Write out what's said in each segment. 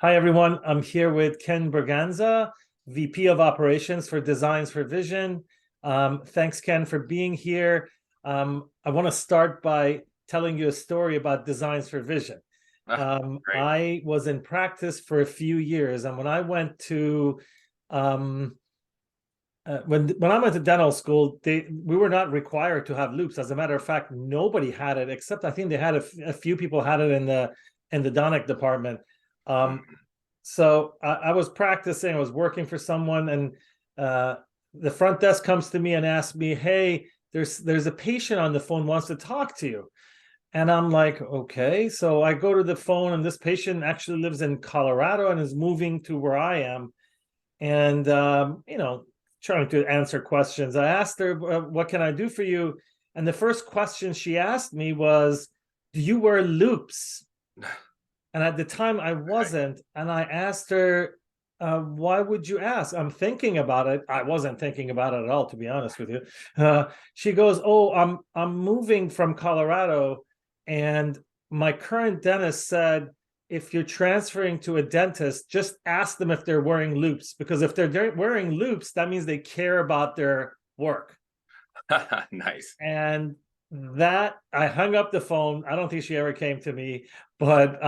Hi, everyone. I'm here with Ken Braganza, VP of Operations for Designs for Vision. Thanks, Ken, for being here. I want to start by telling you a story about Designs for Vision. Great. I was in practice for a few years, and when I went to when I went to dental school, we were not required to have loupes. As a matter of fact, nobody had it except I think they had a few people had it in the donic department. Um, Mhm. so I was practicing. I was working for someone, and the front desk comes to me and asks me, "Hey, there's a patient on the phone wants to talk to you." And I'm like, "Okay." So I go to the phone, and this patient actually lives in Colorado and is moving to where I am, and trying to answer questions. I asked her, "What can I do for you?" And the first question she asked me was, "Do you wear loupes?" And at the time I Right. wasn't. And I asked her, "Why would you ask?" I'm thinking about it. I wasn't thinking about it at all, to be honest with you. She goes, "Oh, I'm moving from Colorado, and my current dentist said if you're transferring to a dentist, just ask them if they're wearing loupes, because if they're wearing loupes, that means they care about their work." Nice. And that I hung up the phone. I don't think she ever came to me, but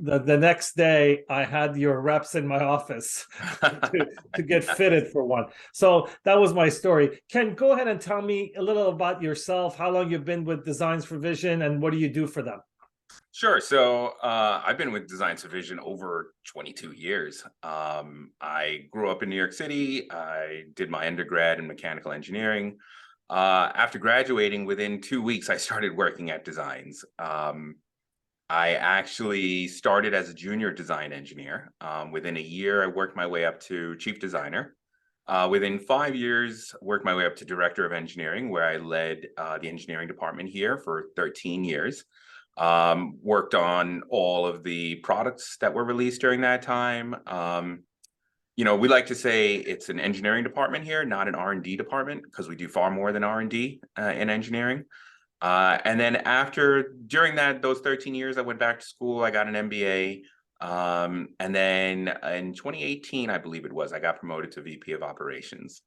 the next day I had your reps in my office to get fitted for one. So that was my story. Ken, go ahead and tell me a little about yourself, how long you've been with Designs for Vision, and what do you do for them? Sure. So I've been with Designs for Vision over 22 years. I grew up in New York City. I did my undergrad in mechanical engineering. After graduating, within 2 weeks, I started working at Designs. I actually started as a junior design engineer. Within a year, I worked my way up to chief designer. Within 5 years, worked my way up to director of engineering, where I led the engineering department here for 13 years. Worked on all of the products that were released during that time. We like to say it's an engineering department here, not an R&D department, because we do far more than R&D in engineering. And then during those 13 years, I went back to school. I got an MBA. And then in 2018, I believe it was, I got promoted to VP of Operations.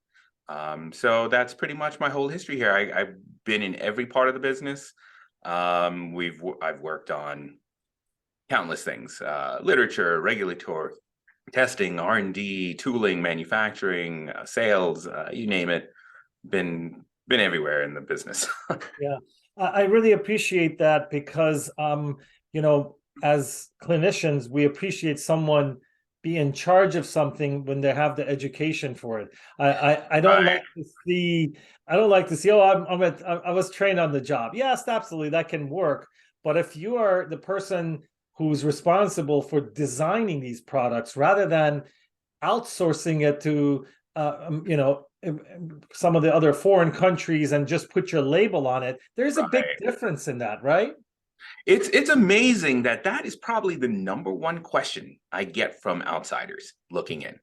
So that's pretty much my whole history here. I've been in every part of the business. I've worked on countless things: literature, regulatory, testing, R&D, tooling, manufacturing, sales, you name it. Been everywhere in the business. Yeah, I really appreciate that because, as clinicians, we appreciate someone be in charge of something when they have the education for it. I don't Right. like to see, oh, I was trained on the job. Yes, absolutely, that can work. But if you are the person who's responsible for designing these products rather than outsourcing it to some of the other foreign countries and just put your label on it, there's a big Right. difference in that, right? It's amazing that is probably the number one question I get from outsiders looking in.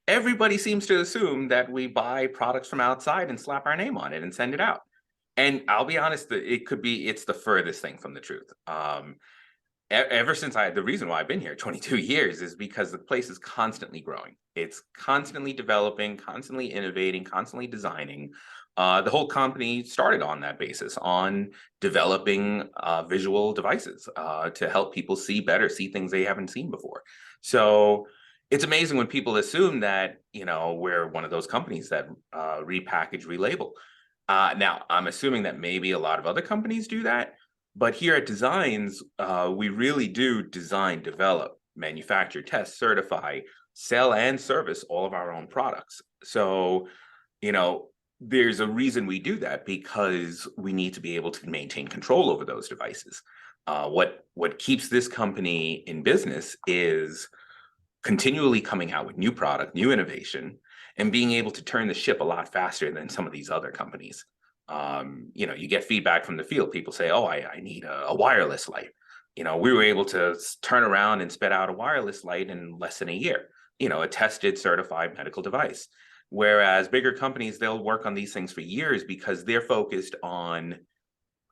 Everybody seems to assume that we buy products from outside and slap our name on it and send it out. And I'll be honest, it's the furthest thing from the truth. Ever since the reason why I've been here 22 years is because the place is constantly growing. It's constantly developing, constantly innovating, constantly designing. The whole company started on that basis, on developing visual devices to help people see better, see things they haven't seen before. So it's amazing when people assume that, we're one of those companies that repackage, relabel. Now, I'm assuming that maybe a lot of other companies do that, but here at Designs, we really do design, develop, manufacture, test, certify, sell, and service all of our own products. So, you know, there's a reason we do that, because we need to be able to maintain control over those devices. What keeps this company in business is continually coming out with new product, new innovation, and being able to turn the ship a lot faster than some of these other companies. You get feedback from the field. People say, "Oh, I need a wireless light." We were able to turn around and spit out a wireless light in less than a year. A tested, certified medical device. Whereas bigger companies, they'll work on these things for years because they're focused on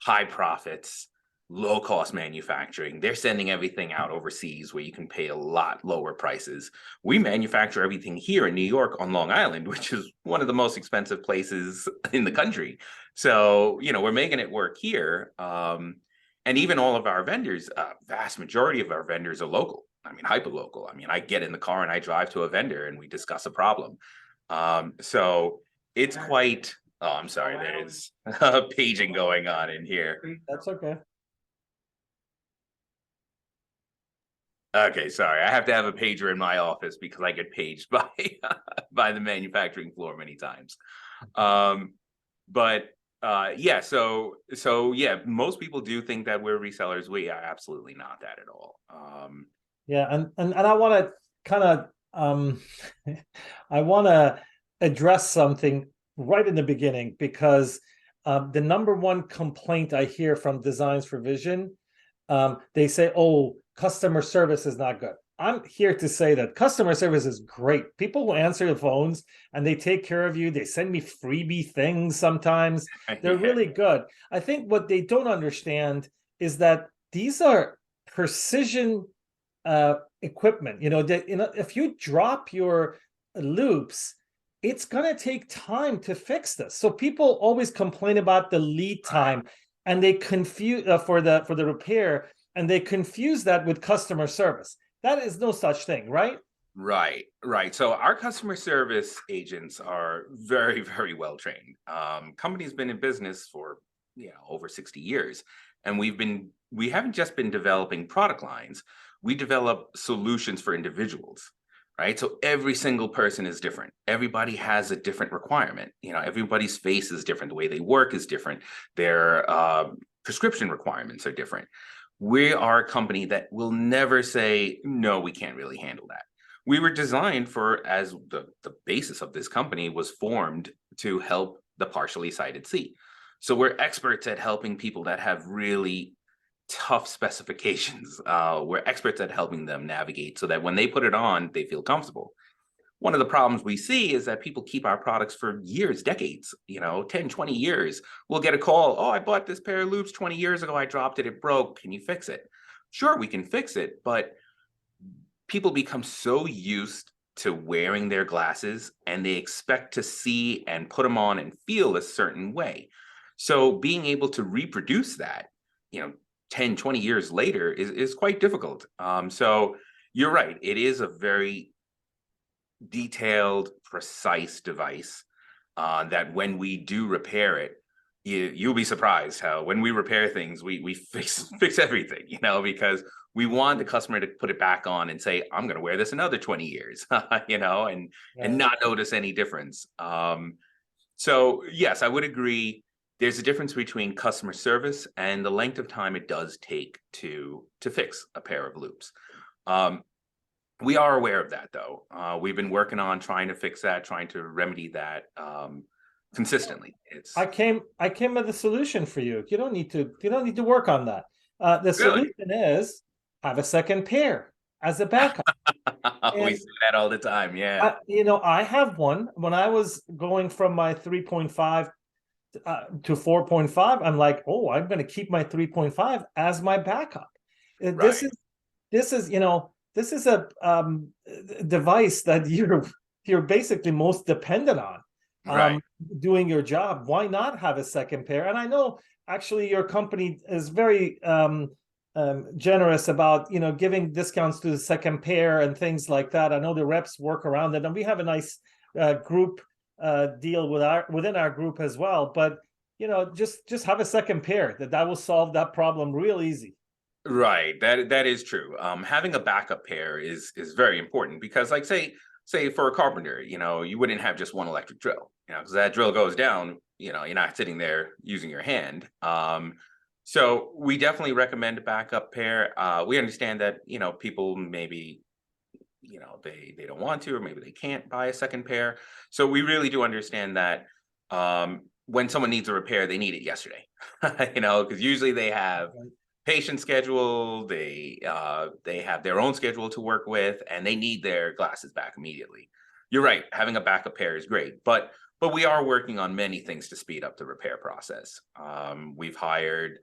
high profits, low cost manufacturing. They're sending everything out overseas where you can pay a lot lower prices. We manufacture everything here in New York on Long Island, which is one of the most expensive places in the country. So, we're making it work here. And even all of our vendors, vast majority of our vendors are local. I mean, hyper local. I mean, I get in the car and I drive to a vendor and we discuss a problem. So it's quite, oh, I'm sorry, there's paging going on in here. That's okay. Okay, sorry. I have to have a pager in my office because I get paged by by the manufacturing floor many times. But yeah, so yeah, most people do think that we're resellers. We are absolutely not that at all. Yeah, and I want to kind of I want to address something right in the beginning, because the number one complaint I hear from Designs for Vision, they say, "Oh, customer service is not good." I'm here to say that customer service is great. People who answer the phones and they take care of you. They send me freebie things sometimes. They're Yeah, really good. I think what they don't understand is that these are precision equipment. If you drop your loops, it's going to take time to fix this. So people always complain about the lead time, and they confuse for the repair, and they confuse that with customer service. That is no such thing, right? right. So our customer service agents are very, very well trained. Company's been in business for over 60 years, and we haven't just been developing product lines. We develop solutions for individuals, right? So every single person is different. Everybody has a different requirement. Everybody's face is different. The way they work is different. Their prescription requirements are different. We are a company that will never say, no, we can't really handle that. We were designed as the basis of this company was formed to help the partially sighted see. So we're experts at helping people that have really tough specifications. We're experts at helping them navigate so that when they put it on, they feel comfortable. One of the problems we see is that people keep our products for years, decades, 10, 20 years. We'll get a call. Oh, I bought this pair of loupes 20 years ago. I dropped it. It broke. Can you fix it? Sure, we can fix it. But people become so used to wearing their glasses and they expect to see and put them on and feel a certain way. So being able to reproduce that, 10, 20 years later is quite difficult. So you're right. It is a very detailed, precise device that when we do repair it, you'll be surprised how when we repair things, we fix everything, because we want the customer to put it back on and say, I'm going to wear this another 20 years, and not notice any difference. So yes, I would agree. There's a difference between customer service and the length of time it does take to fix a pair of loupes. We are aware of that, though. We've been working on trying to fix that, trying to remedy that consistently. I came with a solution for you. You don't need to work on that. The Really. solution is have a second pair as a backup. We see that all the time. Yeah. I have one. When I was going from my 3.5 to 4.5, I'm like, oh, I'm going to keep my 3.5 as my backup. Right. This is a device that you're basically most dependent on Right. doing your job. Why not have a second pair? And I know actually your company is very generous about giving discounts to the second pair and things like that. I know the reps work around it, and we have a nice group deal within our group as well. But just have a second pair. That will solve that problem real easy. Right. That is true. Having a backup pair is very important because, like, say for a carpenter, you wouldn't have just one electric drill, because that drill goes down, you're not sitting there using your hand. So we definitely recommend a backup pair. We understand that, people maybe, they don't want to, or maybe they can't buy a second pair. So we really do understand that when someone needs a repair, they need it yesterday, because usually they have patient schedule, they have their own schedule to work with, and they need their glasses back immediately. You're right, having a backup pair is great, but we are working on many things to speed up the repair process. We've hired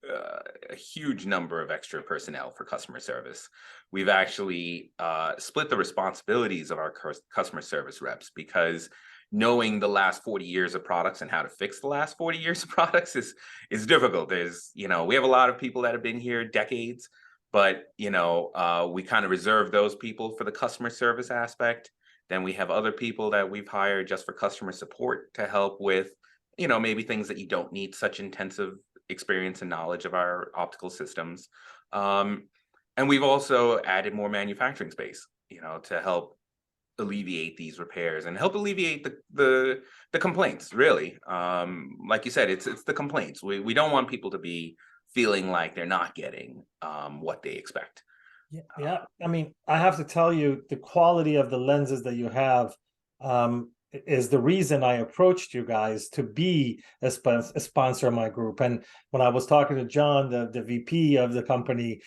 a huge number of extra personnel for customer service. We've actually split the responsibilities of our customer service reps, because knowing the last 40 years of products and how to fix the last 40 years of products is difficult. There's, we have a lot of people that have been here decades, but, we kind of reserve those people for the customer service aspect. Then we have other people that we've hired just for customer support to help with, maybe things that you don't need such intensive experience and knowledge of our optical systems. And we've also added more manufacturing space, to help alleviate these repairs and help alleviate the complaints, really. Like you said, it's the complaints. We don't want people to be feeling like they're not getting what they expect. Yeah. I mean, I have to tell you, the quality of the lenses that you have is the reason I approached you guys to be a sponsor of my group. And when I was talking to John, the VP of the company,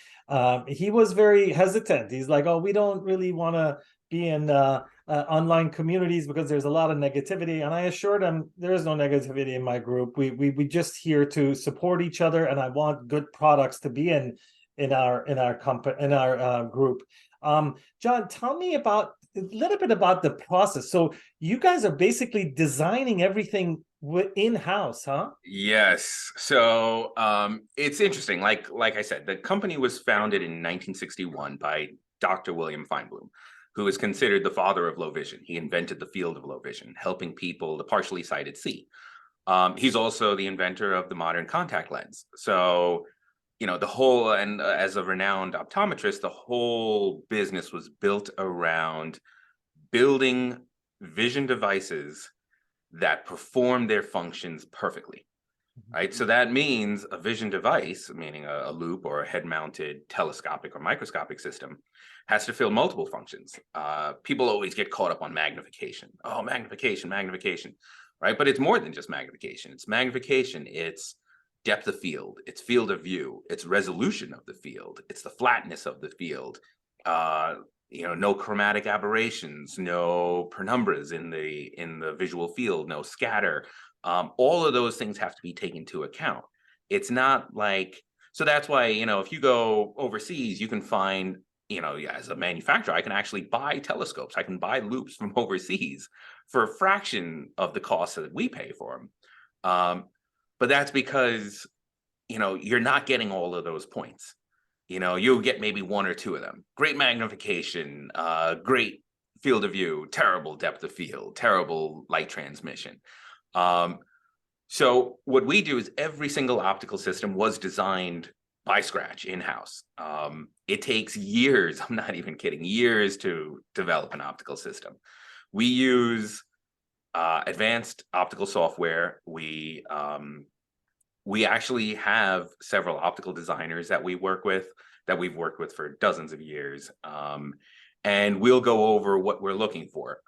he was very hesitant. He's like, "Oh, we don't really want to be in online communities because there's a lot of negativity." And I assured him there is no negativity in my group. We just here to support each other, and I want good products to be in our company, in our group. John, tell me about a little bit about the process. So you guys are basically designing everything in-house, huh? Yes. So it's interesting. Like I said, the company was founded in 1961 by Dr. William Feinbloom, who is considered the father of low vision. He invented the field of low vision, helping people, the partially sighted, see. He's also the inventor of the modern contact lens. So, the whole, and as a renowned optometrist, the whole business was built around building vision devices that perform their functions perfectly. Right. So that means a vision device, meaning a loupe or a head-mounted telescopic or microscopic system, has to fill multiple functions. People always get caught up on magnification. Oh, magnification, magnification. Right. But it's more than just magnification. It's magnification. It's depth of field. It's field of view. It's resolution of the field. It's the flatness of the field. No chromatic aberrations, no penumbras in the visual field, no scatter. All of those things have to be taken into account. It's not like, so that's why, if you go overseas, you can find, as a manufacturer, I can actually buy telescopes. I can buy loupes from overseas for a fraction of the cost that we pay for them. But that's because, you're not getting all of those points. You'll get maybe one or two of them. Great magnification, great field of view, terrible depth of field, terrible light transmission. So what we do is every single optical system was designed by scratch in-house. It takes years, I'm not even kidding, years to develop an optical system. We use advanced optical software. We actually have several optical designers that we've worked with for dozens of years. And we'll go over what we're looking for.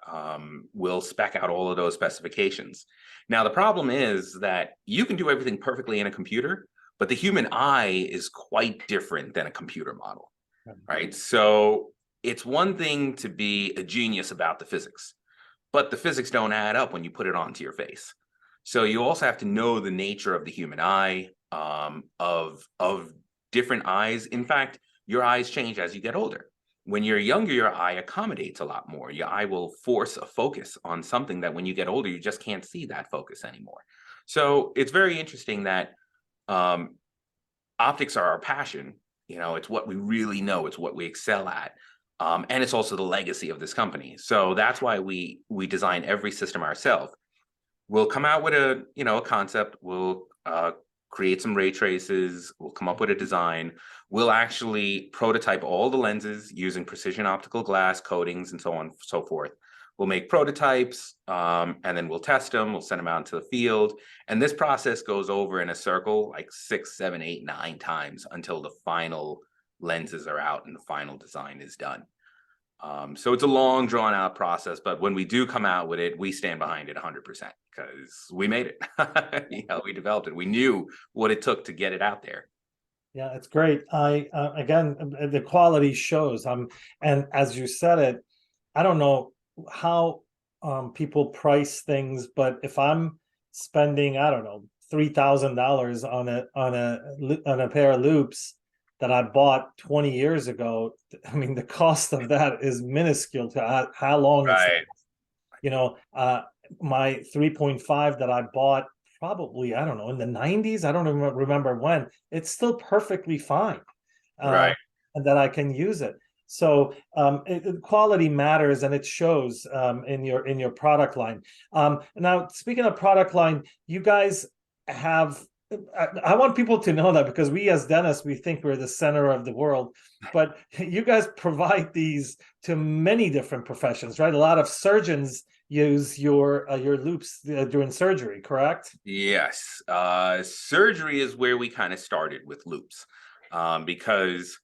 We'll spec out all of those specifications. Now, the problem is that you can do everything perfectly in a computer, but the human eye is quite different than a computer model, right? So it's one thing to be a genius about the physics, but the physics don't add up when you put it onto your face. So you also have to know the nature of the human eye, of different eyes. In fact, your eyes change as you get older. When you're younger, your eye accommodates a lot more. Your eye will force a focus on something that when you get older, you just can't see that focus anymore. So it's very interesting that optics are our passion. It's what we really know. It's what we excel at. And it's also the legacy of this company. So that's why we design every system ourselves. We'll come out with a concept. We'll create some ray traces. We'll come up with a design. We'll actually prototype all the lenses using precision optical glass coatings and so on and so forth. We'll make prototypes, and then we'll test them. We'll send them out into the field. And this process goes over in a circle like 6, 7, 8, 9 times until the final lenses are out and the final design is done. So it's a long, drawn out process, but when we do come out with it, we stand behind it 100% because we made it. We developed it. We knew what it took to get it out there. Yeah, it's great. Again, the quality shows. And as you said it, I don't know how people price things, but if I'm spending, I don't know, $3,000 on a pair of loupes that I bought 20 years ago. I mean, the cost of that is minuscule to how long it's, Right. you know, my 3.5 that I bought probably, I don't know, in the 90s. I don't even remember when. It's still perfectly fine. Right. And that I can use it. So quality matters, and it shows in your product line. Now, speaking of product line, you guys have. I want people to know that, because we as dentists, we think we're the center of the world, but you guys provide these to many different professions, right? A lot of surgeons use your loupes during surgery, correct? Yes. Surgery is where we kind of started with loupes, because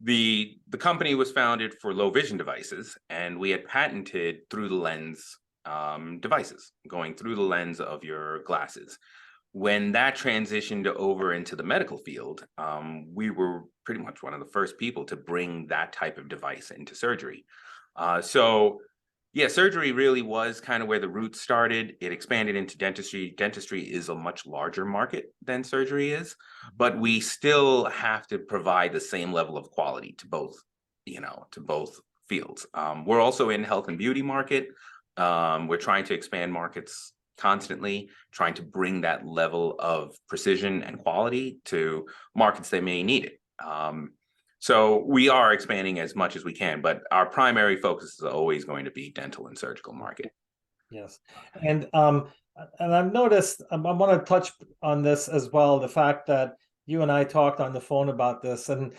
the company was founded for low vision devices, and we had patented through the lens devices, going through the lens of your glasses. When that transitioned over into the medical field, we were pretty much one of the first people to bring that type of device into surgery. So yeah, surgery really was kind of where the roots started. It expanded into dentistry. Dentistry is a much larger market than surgery is, but we still have to provide the same level of quality to both, to both fields. We're also in health and beauty market. We're trying to expand markets constantly, trying to bring that level of precision and quality to markets that may need it. So we are expanding as much as we can, but our primary focus is always going to be dental and surgical market. Yes, and I've noticed. I want to touch on this as well. The fact that you and I talked on the phone about this, and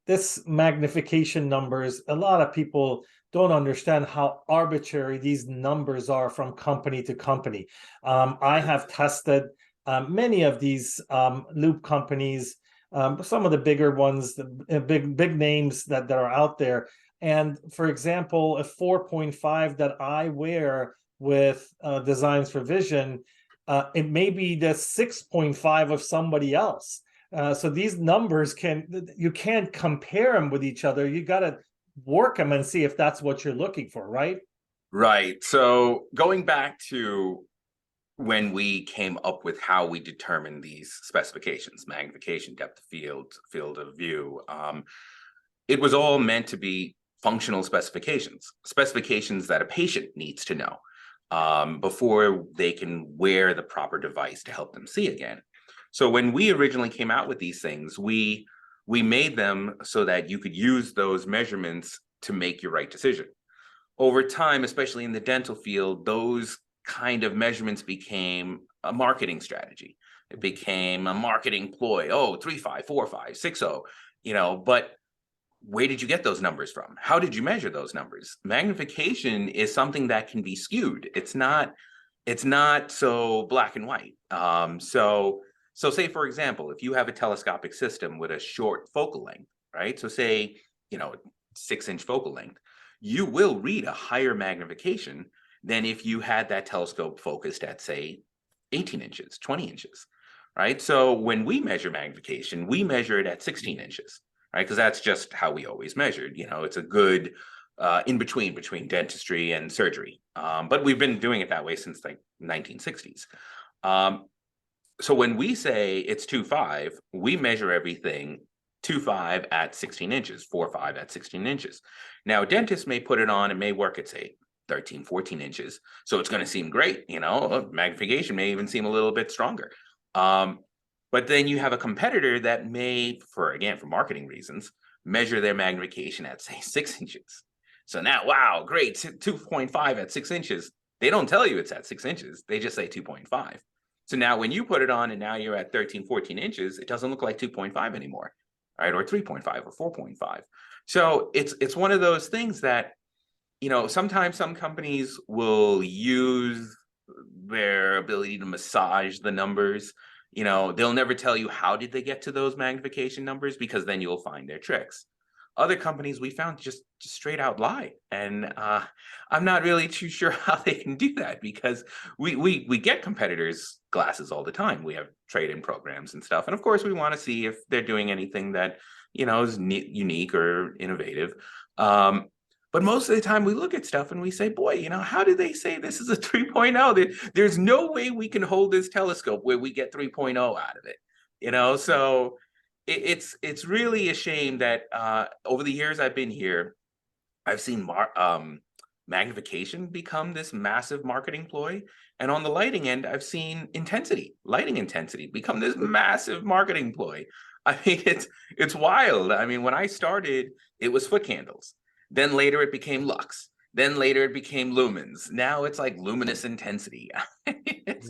this magnification numbers. A lot of people don't understand how arbitrary these numbers are from company to company. I have tested many of these loupe companies. Some of the bigger ones, the big names that are out there. And for example, a 4.5 that I wear with Designs for Vision, it may be the 6.5 of somebody else. So these numbers you can't compare them with each other. You got to work them and see if that's what you're looking for, right? Right. So going back to when we came up with how we determine these specifications, magnification, depth of field, field of view, it was all meant to be functional specifications, specifications that a patient needs to know before they can wear the proper device to help them see again. So when we originally came out with these things, we made them so that you could use those measurements to make your right decision. Over time, especially in the dental field, those kind of measurements became a marketing strategy. It became a marketing ploy. Oh, 3.5, 4.5, 6.0, but where did you get those numbers from? How did you measure those numbers? Magnification is something that can be skewed. It's not so black and white. So say, for example, if you have a telescopic system with a short focal length, right? So say, 6-inch focal length, you will read a higher magnification than if you had that telescope focused at, say, 18 inches, 20 inches, right? So when we measure magnification, we measure it at 16 inches, right? Because that's just how we always measured. It's a good in between dentistry and surgery. But we've been doing it that way since like 1960s. So when we say it's 2.5, we measure everything 2.5 at 16 inches, 4.5 at 16 inches. Now, dentists may put it on, it may work at, say, 13, 14 inches. So it's going to seem great. Magnification may even seem a little bit stronger. But then you have a competitor that may, for marketing reasons, measure their magnification at, say, 6 inches. So now, wow, great, 2.5 at 6 inches. They don't tell you it's at 6 inches. They just say 2.5. So now when you put it on and now you're at 13, 14 inches, it doesn't look like 2.5 anymore, right? Or 3.5 or 4.5. So it's one of those things that, sometimes some companies will use their ability to massage the numbers. They'll never tell you how did they get to those magnification numbers, because then you'll find their tricks. Other companies we found just straight out lie. And I'm not really too sure how they can do that, because we get competitors' glasses all the time. We have trade-in programs and stuff. And of course, we want to see if they're doing anything that, is unique or innovative. But most of the time we look at stuff and we say, boy, you know, how did they say this is a 3.0? There's no way we can hold this telescope where we get 3.0 out of it, you know? So it's really a shame that over the years I've been here, I've seen magnification become this massive marketing ploy. And on the lighting end, I've seen lighting intensity become this massive marketing ploy. I mean, it's wild. I mean, when I started, it was foot candles. Then later it became lux. Then later it became lumens. Now it's like luminous intensity. it's,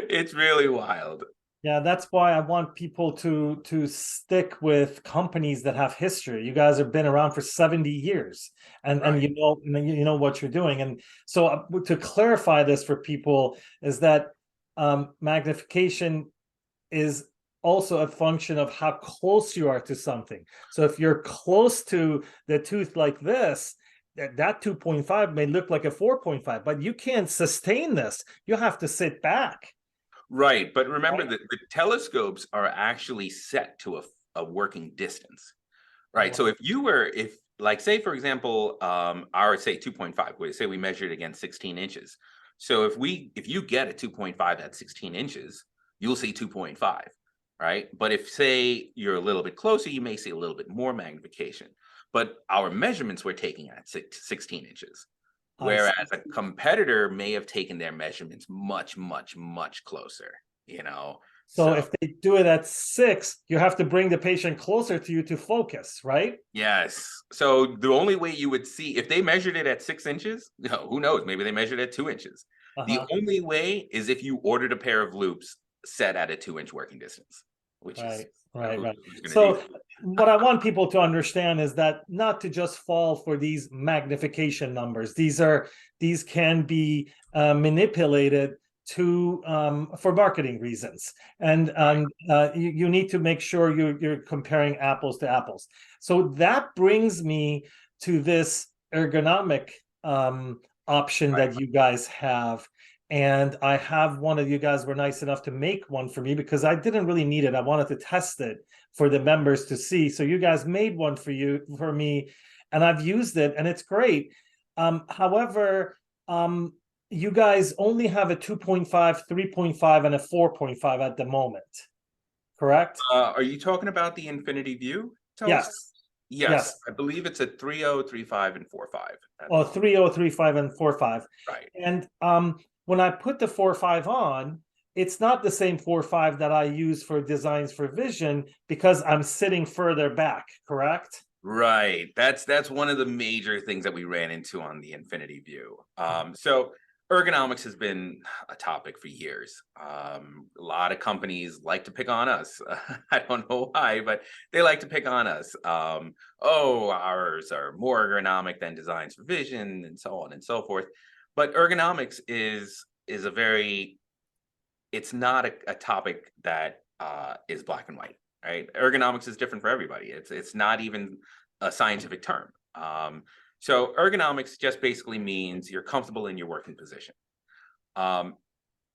it's really wild. Yeah, that's why I want people to stick with companies that have history. You guys have been around for 70 years, and Right. you know what you're doing. And so to clarify this for people is that magnification is also a function of how close you are to something. So if you're close to the tooth like this, that 2.5 may look like a 4.5, but you can't sustain this. You have to sit back. Right. But remember that the telescopes are actually set to a working distance. Right. So if like, say, for example, our say 2.5, we say we measured against 16 inches. So if you get a 2.5 at 16 inches, you'll see 2.5. Right. But if say you're a little bit closer, you may see a little bit more magnification. But our measurements were taking at 16 inches. Whereas a competitor may have taken their measurements much, much, much closer, you know. So So if they do it at 6, you have to bring the patient closer to you to focus, right? yes. So the only way you would see if they measured it at 6 inches, who knows? Maybe they measured at 2 inches. The Uh-huh. only way is if you ordered a pair of loupes set at a 2 inch working distance, which is who's going to do So what I want people to understand is that not to just fall for these magnification numbers. These can be manipulated to for marketing reasons, and you need to make sure you're comparing apples to apples. So that brings me to this ergonomic option right. that you guys have. And I have one of you guys were nice enough to make one for me because I didn't really need it. I wanted to test it for the members to see. So you guys made one for me, and I've used it, and it's great. However, you guys only have a 2.5, 3.5, and a 4.5 at the moment, correct? Are you talking about the Infinity View telescope? Yes. Yes, Yes. I believe it's a 3.0, 3.5, and 4.5 at the Oh, moment. 3.0, 3.5, and 4.5. Right. And when I put the 4.5 on, it's not the same 4.5 that I use for designs for vision because I'm sitting further back, correct? Right. That's one of the major things that we ran into on the Infinity View. So ergonomics has been a topic for years. A lot of companies like to pick on us. I don't know why, but they like to pick on us. Oh, ours are more ergonomic than designs for vision, and so on and so forth. But ergonomics is a very it's not a topic that is black and white, right? Ergonomics is different for everybody. It's not even a scientific term. So ergonomics just basically means you're comfortable in your working position. Um,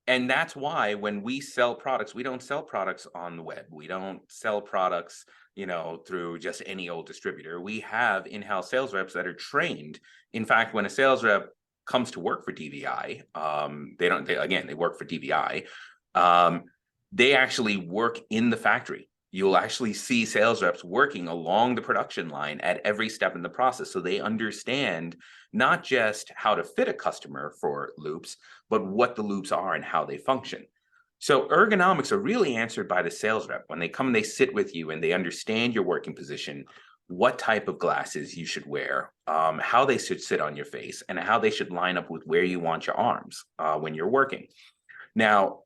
and that's why when we sell products, we don't sell products on the web. We don't sell products, you know, through just any old distributor. We have in-house sales reps that are trained. In fact, when a sales rep comes to work for DVI, they work for DVI. They actually work in the factory. You'll actually see sales reps working along the production line at every step in the process. So they understand not just how to fit a customer for loupes, but what the loupes are and how they function. So ergonomics are really answered by the sales rep. When they come and they sit with you and they understand your working position, what type of glasses you should wear, how they should sit on your face, and how they should line up with where you want your arms when you're working. Now,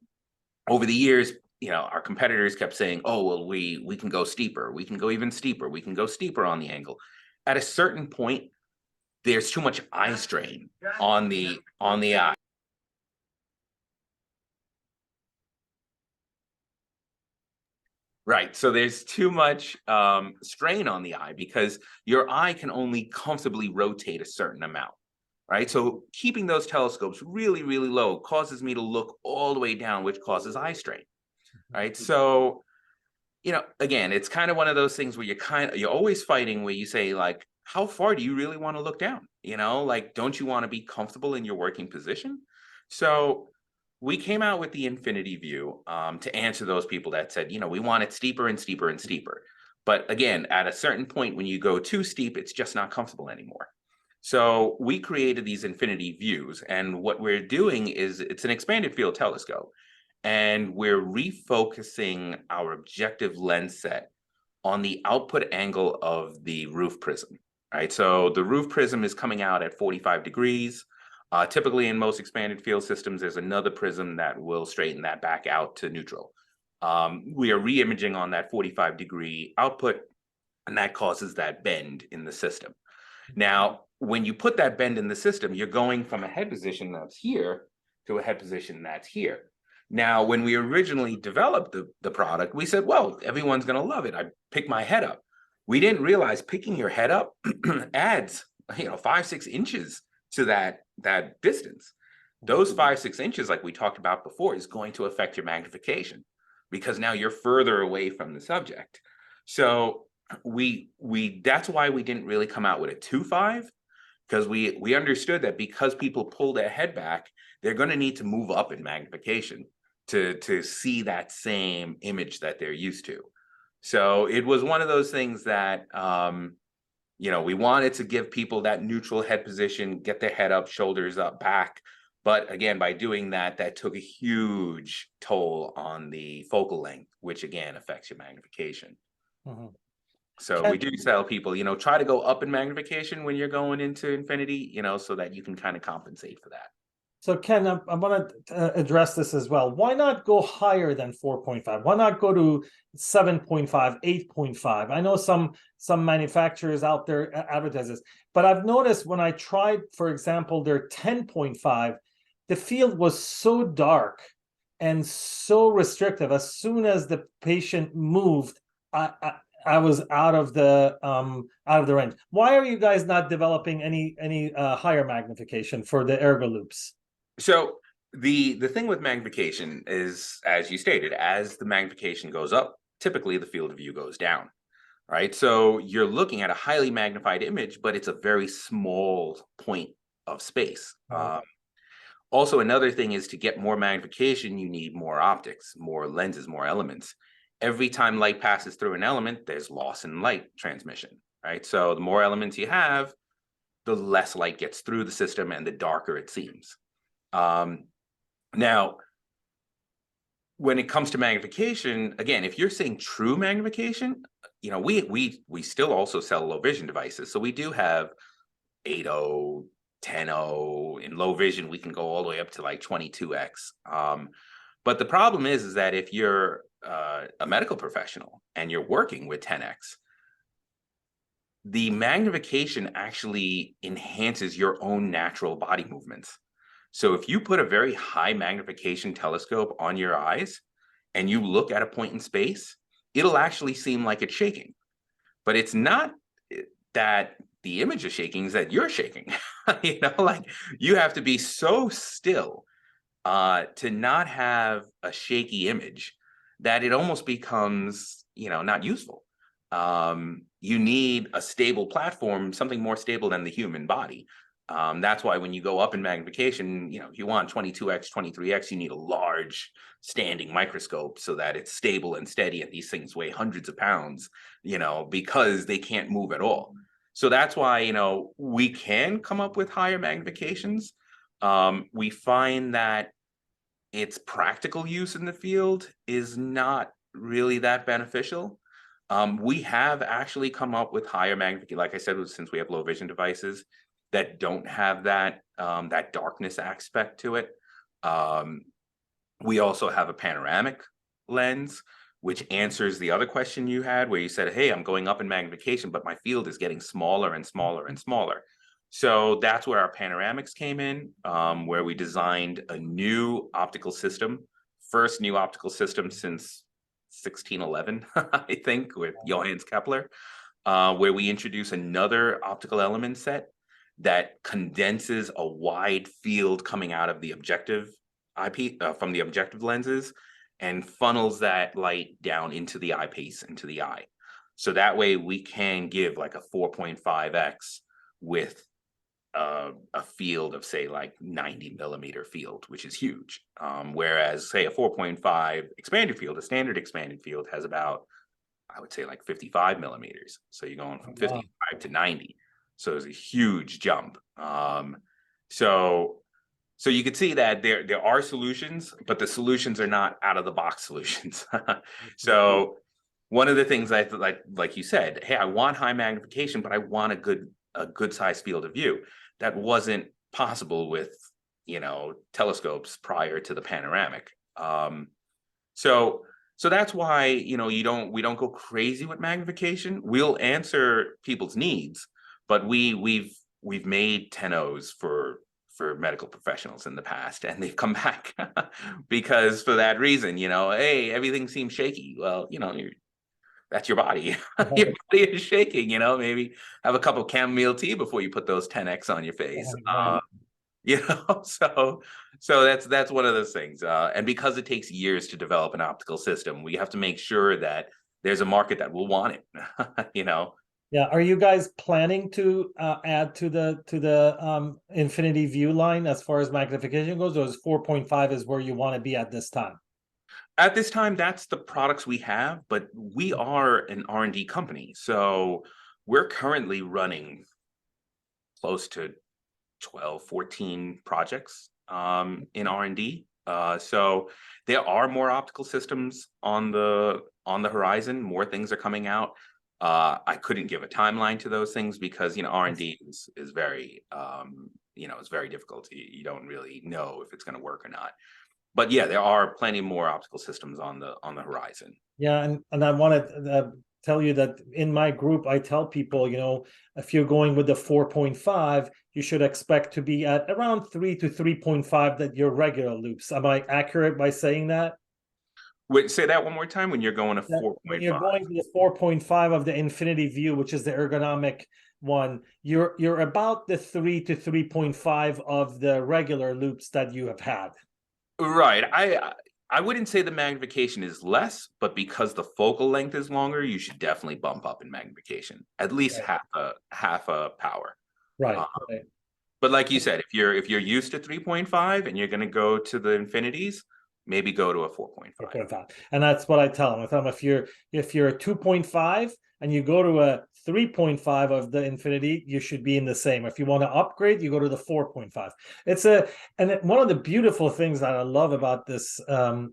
over the years, you know, our competitors kept saying, "Oh, well, we can go steeper. We can go even steeper. We can go steeper on the angle." At a certain point, there's too much eye strain on the eye. Right. So there's too much strain on the eye because your eye can only comfortably rotate a certain amount. Right. So keeping those telescopes really, really low causes me to look all the way down, which causes eye strain. Right. So, you know, again, it's kind of one of those things where you're always fighting where you say, like, how far do you really want to look down? You know, like, don't you want to be comfortable in your working position? So we came out with the infinity view to answer those people that said, we want it steeper and steeper and steeper. But again, at a certain point, when you go too steep, it's just not comfortable anymore. So we created these infinity views. And what we're doing is it's an expanded field telescope. And we're refocusing our objective lens set on the output angle of the roof prism, right? So the roof prism is coming out at 45 degrees. Typically in most expanded field systems, there's another prism that will straighten that back out to neutral. We are re-imaging on that 45-degree output, and that causes that bend in the system. Now, when you put that bend in the system, you're going from a head position that's here to a head position that's here. Now, when we originally developed the product, we said, well, everyone's going to love it. I pick my head up. We didn't realize picking your head up adds, 5-6 inches to that distance. Those 5-6 inches, like we talked about before, is going to affect your magnification because now you're further away from the subject. So that's why we didn't really come out with a 2.5, because we understood that because people pull their head back, they're going to need to move up in magnification to see that same image that they're used to. So it was one of those things that we wanted to give people that neutral head position, get their head up, shoulders up, back. But again, by doing that, that took a huge toll on the focal length, which again affects your magnification. Mm-hmm. So we do tell people, try to go up in magnification when you're going into infinity, so that you can kind of compensate for that. So Ken, I want to address this as well. Why not go higher than 4.5? Why not go to 7.5, 8.5? I know some manufacturers out there advertise this, but I've noticed when I tried, for example, their 10.5, the field was so dark and so restrictive. As soon as the patient moved, I was out of the range. Why are you guys not developing any higher magnification for the Ergo loupes? So the thing with magnification is, as you stated, as the magnification goes up, typically the field of view goes down, right? So you're looking at a highly magnified image, but it's a very small point of space. Also, another thing is to get more magnification, you need more optics, more lenses, more elements. Every time light passes through an element, there's loss in light transmission, right? So the more elements you have, the less light gets through the system and the darker it seems. Now, when it comes to magnification, again, if you're saying true magnification, we still also sell low vision devices. So we do have 8.0, 10.0. In low vision, we can go all the way up to like 22x. But the problem is that if you're a medical professional and you're working with 10x, the magnification actually enhances your own natural body movements. So if you put a very high magnification telescope on your eyes and you look at a point in space, it'll actually seem like it's shaking. But it's not that the image is shaking, is that you're shaking. Like you have to be so still to not have a shaky image that it almost becomes, not useful. You need a stable platform, something more stable than the human body. That's why when you go up in magnification, if you want 22x, 23x, you need a large standing microscope so that it's stable and steady, and these things weigh hundreds of pounds, because they can't move at all. So that's why, we can come up with higher magnifications. We find that its practical use in the field is not really that beneficial. We have actually come up with higher magnification, like I said, since we have low vision devices that don't have that darkness aspect to it. We also have a panoramic lens, which answers the other question you had, where you said, hey, I'm going up in magnification, but my field is getting smaller and smaller and smaller. So that's where our panoramics came in, where we designed a new optical system, first new optical system since 1611, I think, with Johannes Kepler, where we introduce another optical element set that condenses a wide field coming out of the objective from the objective lenses and funnels that light down into the eyepiece, into the eye. So that way we can give like a 4.5x with a field of say like 90 millimeter field, which is huge. Whereas say a 4.5 expanded field, a standard expanded field has about, I would say like 55 millimeters. So you're going from 55 to 90. So it's a huge jump. So you could see that there are solutions, but the solutions are not out of the box solutions. So one of the things I like you said, hey, I want high magnification, but I want a good size field of view. That wasn't possible with, telescopes prior to the panoramic. So that's why, we don't go crazy with magnification. We'll answer people's needs, but we've made 10Os for medical professionals in the past, and they've come back because for that reason, hey, everything seems shaky. Well, that's your body. Your body is shaking, maybe have a cup of chamomile tea before you put those 10x on your face. So that's one of those things. And because it takes years to develop an optical system, we have to make sure that there's a market that will want it. Yeah. Are you guys planning to add to the infinity view line as far as magnification goes, or is 4.5 is where you want to be at this time? At this time, that's the products we have, but we are an R&D company. So we're currently running close to 12, 14 projects in R&D. So there are more optical systems on the horizon. More things are coming out. I couldn't give a timeline to those things because R&D is very it's very difficult. You don't really know if it's going to work or not. But yeah, there are plenty more optical systems on the horizon. Yeah, and I want to tell you that in my group, I tell people, if you're going with the 4.5, you should expect to be at around 3 to 3.5 that your regular loupes. Am I accurate by saying that? Wait, say that one more time. When you're going to 4.5. When you're going to the 4.5 of the infinity view, which is the ergonomic one, you're about the 3 to 3.5 of the regular loupes that you have had. Right. I wouldn't say the magnification is less, but because the focal length is longer, you should definitely bump up in magnification, at least half a power. Right. But like you said, if you're used to 3.5 and you're going to go to the infinities, maybe go to a 4.5. 4.5. And that's what I tell them. I tell them if you're a 2.5 and you go to a 3.5 of the infinity, you should be in the same. If you want to upgrade, you go to the 4.5. And one of the beautiful things that I love about this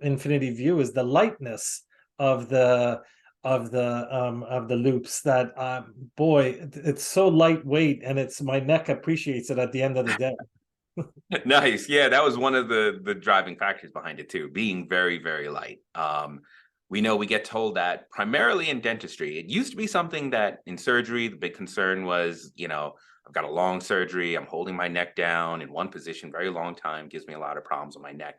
infinity view is the lightness of the loupes. That boy, it's so lightweight, and my neck appreciates it at the end of the day. Nice. Yeah, that was one of the driving factors behind it too, being very, very light. We know we get told that primarily in dentistry. It used to be something that in surgery, the big concern was, I've got a long surgery, I'm holding my neck down in one position, very long time, gives me a lot of problems with my neck.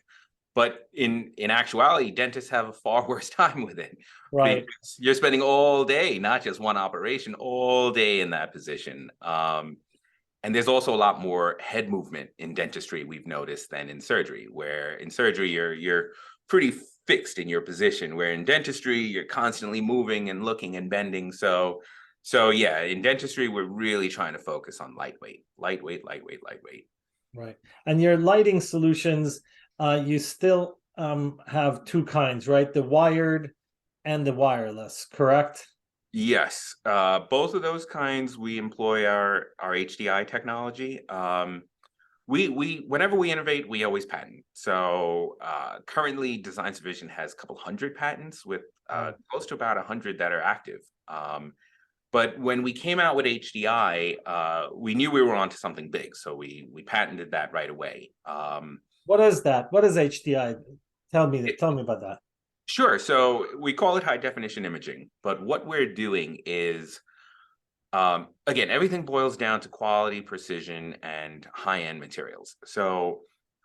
But in actuality, dentists have a far worse time with it. Right. Because you're spending all day, not just one operation, all day in that position. And there's also a lot more head movement in dentistry, we've noticed, than in surgery, where in surgery, you're pretty fixed in your position, where in dentistry, you're constantly moving and looking and bending. So yeah, in dentistry, we're really trying to focus on lightweight. Right. And your lighting solutions, you still have two kinds, right? The wired and the wireless, correct? Yes, both of those kinds, we employ our HDI technology. We whenever we innovate, we always patent. So currently, Design Vision has a couple hundred patents with close to about 100 that are active. But when we came out with HDI, we knew we were onto something big, so we patented that right away. What is that? What is HDI? Tell me about that. Sure. So we call it high definition imaging, but what we're doing is, again, everything boils down to quality, precision, and high-end materials. So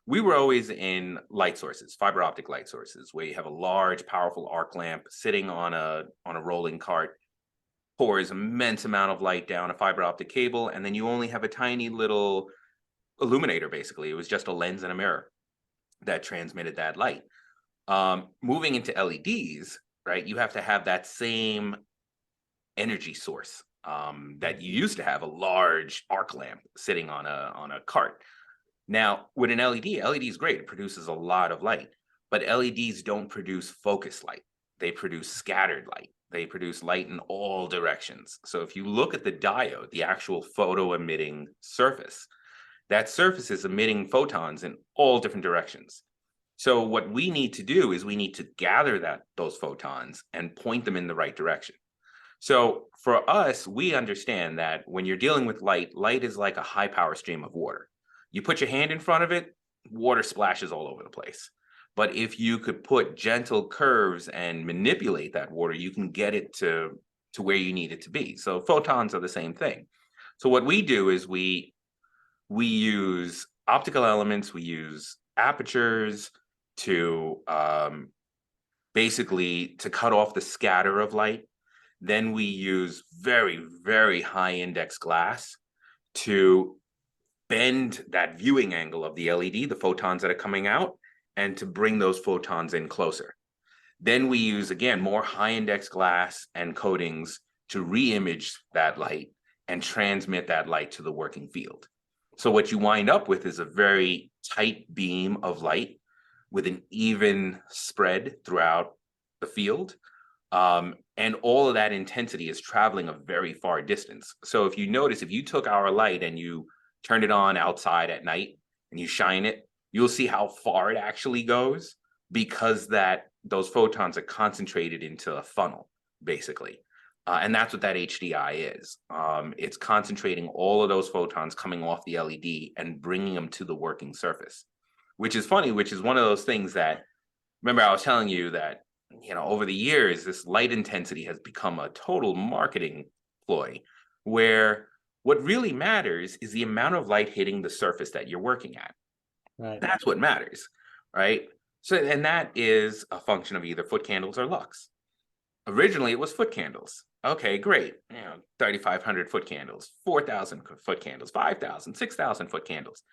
we were always in light sources, fiber optic light sources, where you have a large, powerful arc lamp sitting on a rolling cart, pours immense amount of light down a fiber optic cable, and then you only have a tiny little illuminator, basically. It was just a lens and a mirror that transmitted that light. Moving into LEDs, right, you have to have that same energy source. That you used to have a large arc lamp sitting on a cart. Now, with an LED, LED is great. It produces a lot of light, but LEDs don't produce focused light. They produce scattered light. They produce light in all directions. So if you look at the diode, the actual photo emitting surface, that surface is emitting photons in all different directions. So what we need to do is we need to gather those photons and point them in the right direction. So for us, we understand that when you're dealing with light, light is like a high power stream of water. You put your hand in front of it, water splashes all over the place. But if you could put gentle curves and manipulate that water, you can get it to where you need it to be. So photons are the same thing. So what we do is we use optical elements, we use apertures to basically to cut off the scatter of light. Then we use very, very high index glass to bend that viewing angle of the LED, the photons that are coming out, and to bring those photons in closer. Then we use, again, more high index glass and coatings to re-image that light and transmit that light to the working field. So what you wind up with is a very tight beam of light with an even spread throughout the field. And all of that intensity is traveling a very far distance. So if you notice, if you took our light and you turned it on outside at night and you shine it, you'll see how far it actually goes, because those photons are concentrated into a funnel, basically. And that's what that HDI is. It's concentrating all of those photons coming off the LED and bringing them to the working surface, which is funny, which is one of those things that, remember I was telling you that, over the years, this light intensity has become a total marketing ploy, where what really matters is the amount of light hitting the surface that you're working at. Right. That's what matters, right? So, and that is a function of either foot candles or lux. Originally, it was foot candles. Okay, great. 3,500 foot candles, 4,000 foot candles, 5,000, 6,000 foot candles.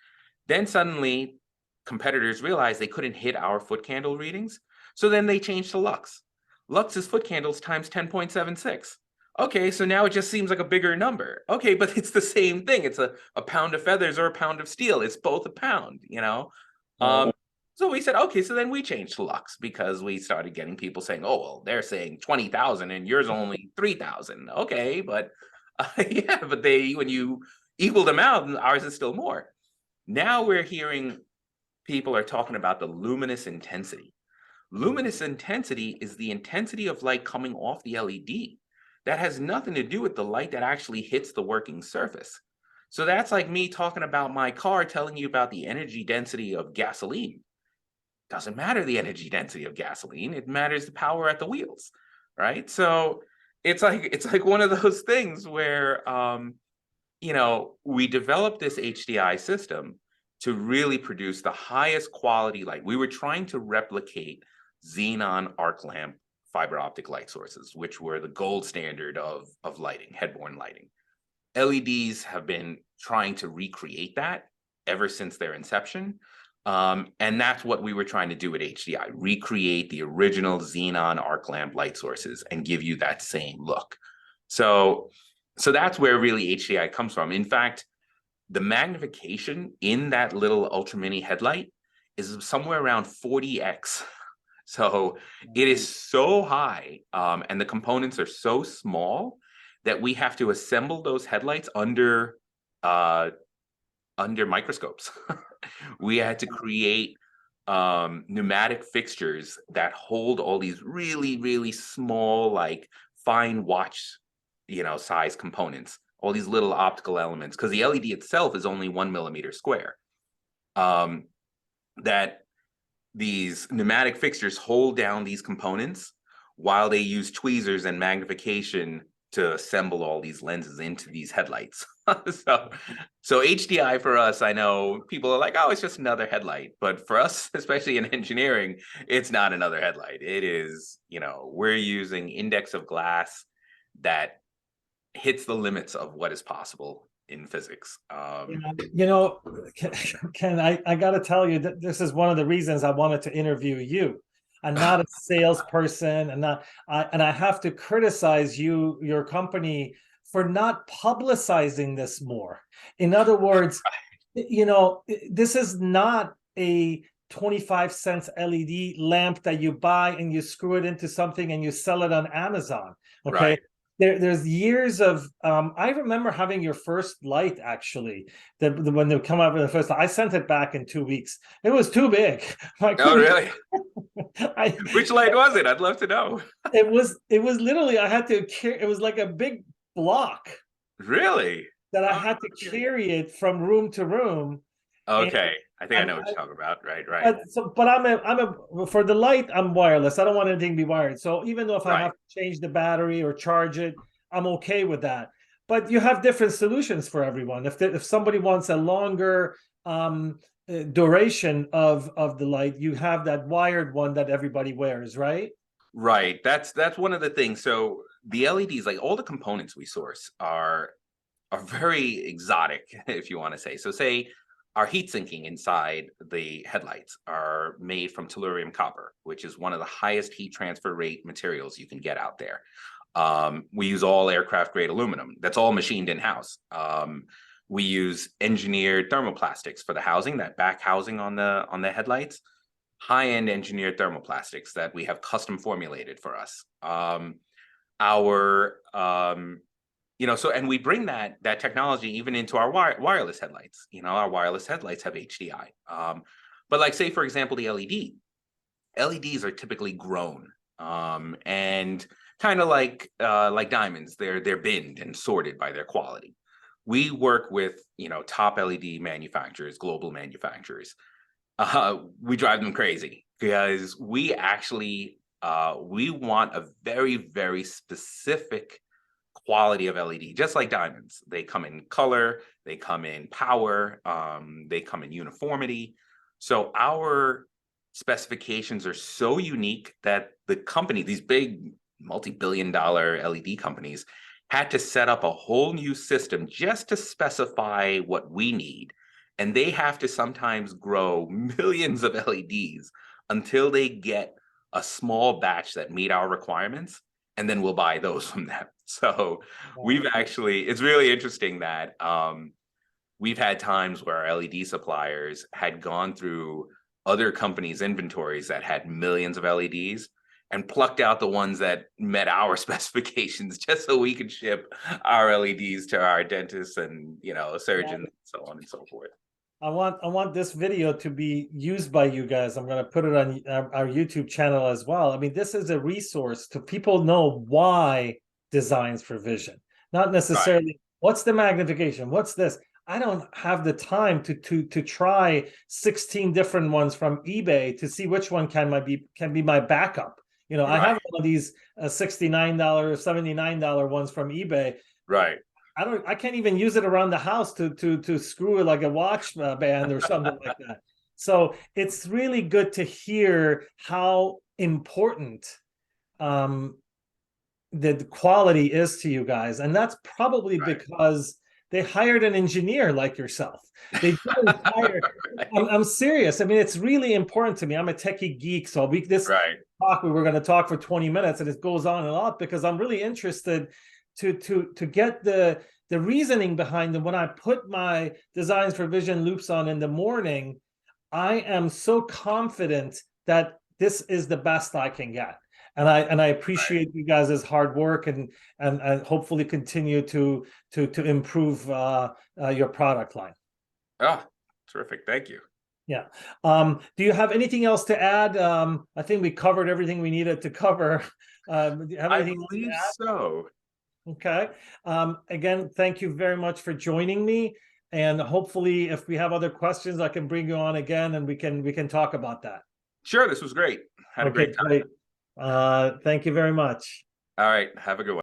Then suddenly, competitors realized they couldn't hit our foot candle readings. So then they changed to lux. Lux is foot candles times 10.76. Okay, so now it just seems like a bigger number. Okay, but it's the same thing. It's a pound of feathers or a pound of steel. It's both a pound, So we said, okay, so then we changed to lux, because we started getting people saying, oh, well, they're saying 20,000 and yours only 3,000. Okay, but yeah, but when you equal them out, ours is still more. Now we're hearing people are talking about the luminous intensity. Luminous intensity is the intensity of light coming off the LED. That has nothing to do with the light that actually hits the working surface. So that's like me talking about my car, telling you about the energy density of gasoline. Doesn't matter the energy density of gasoline. It matters the power at the wheels, right? So it's like one of those things where, we developed this HDI system to really produce the highest quality light. We were trying to replicate xenon arc lamp fiber optic light sources, which were the gold standard of lighting, headborne lighting. LEDs have been trying to recreate that ever since their inception. And that's what we were trying to do with HDI, recreate the original xenon arc lamp light sources and give you that same look. So that's where really HDI comes from. In fact, the magnification in that little ultra mini headlight is somewhere around 40x. So it is so high, and the components are so small that we have to assemble those headlights under microscopes. We had to create pneumatic fixtures that hold all these really, really small, like fine watch, size components, all these little optical elements, because the LED itself is only 1 millimeter square. That these pneumatic fixtures hold down these components while they use tweezers and magnification to assemble all these lenses into these headlights. So HDI for us, I know people are like, oh, it's just another headlight. But for us, especially in engineering, it's not another headlight. It is, we're using index of glass that hits the limits of what is possible in physics. Ken, I got to tell you that this is one of the reasons I wanted to interview you. I'm not a salesperson, and I have to criticize your company for not publicizing this more. In other words, this is not a 25 cents LED lamp that you buy and you screw it into something and you sell it on Amazon. Okay. Right. There's years of I remember having your first light, actually, when they come out with the first light. I sent it back in 2 weeks. It was too big. Oh, really? I, Which light was it? I'd love to know. it was literally, I had to carry, it was like a big block Really? that I had to carry it from room to room. Okay. I think I know what you're talking about. Right, right. But for the light, I'm wireless. I don't want anything to be wired. So even though if I have to change the battery or charge it, I'm okay with that. But you have different solutions for everyone. If somebody wants a longer duration of the light, you have that wired one that everybody wears, right? Right. That's one of the things. So the LEDs, like all the components we source are very exotic, if you want to say. So say our heat sinking inside the headlights are made from tellurium copper, which is one of the highest heat transfer rate materials you can get out there. We use all aircraft grade aluminum. That's all machined in-house. We use engineered thermoplastics for the housing, that back housing on the headlights. High-end engineered thermoplastics that we have custom formulated for us. And we bring that technology even into our wireless headlights. Our wireless headlights have HDI. But like, say, for example, the LEDs are typically grown and kind of like diamonds. They're binned and sorted by their quality. We work with, top LED manufacturers, global manufacturers. We drive them crazy because we actually we want a very, very specific quality of LED, just like diamonds. They come in color, they come in power, they come in uniformity. So our specifications are so unique that the company, these big multi-billion-dollar LED companies, had to set up a whole new system just to specify what we need. And they have to sometimes grow millions of LEDs until they get a small batch that meet our requirements, and then we'll buy those from them. So it's really interesting that we've had times where our LED suppliers had gone through other companies' inventories that had millions of LEDs and plucked out the ones that met our specifications just so we could ship our LEDs to our dentists and, surgeons, and so on and so forth. I want this video to be used by you guys. I'm going to put it on our YouTube channel as well. I mean, this is a resource to people know why designs for vision, not necessarily what's the magnification, what's this. I don't have the time to try 16 different ones from eBay to see which one can be my backup. I have one of these $69, $79 ones from eBay. Right. I can't even use it around the house to screw it like a watch band or something like that. So it's really good to hear how important the quality is to you guys. And that's probably because they hired an engineer like yourself. They didn't hire. I'm serious. I mean, it's really important to me. I'm a techie geek. So we were going to talk for 20 minutes and it goes on and on because I'm really interested to get the reasoning behind them. When I put my Designs for Vision loupes on in the morning, I am so confident that this is the best I can get. And I appreciate you guys' hard work and hopefully continue to improve your product line. Oh, terrific. Thank you. Yeah. Do you have anything else to add? I think we covered everything we needed to cover. Do you have anything I believe so. Okay. Again, thank you very much for joining me. And hopefully if we have other questions, I can bring you on again and we can talk about that. Sure. This was great. Had a great time. Great. Thank you very much. All right. Have a good one.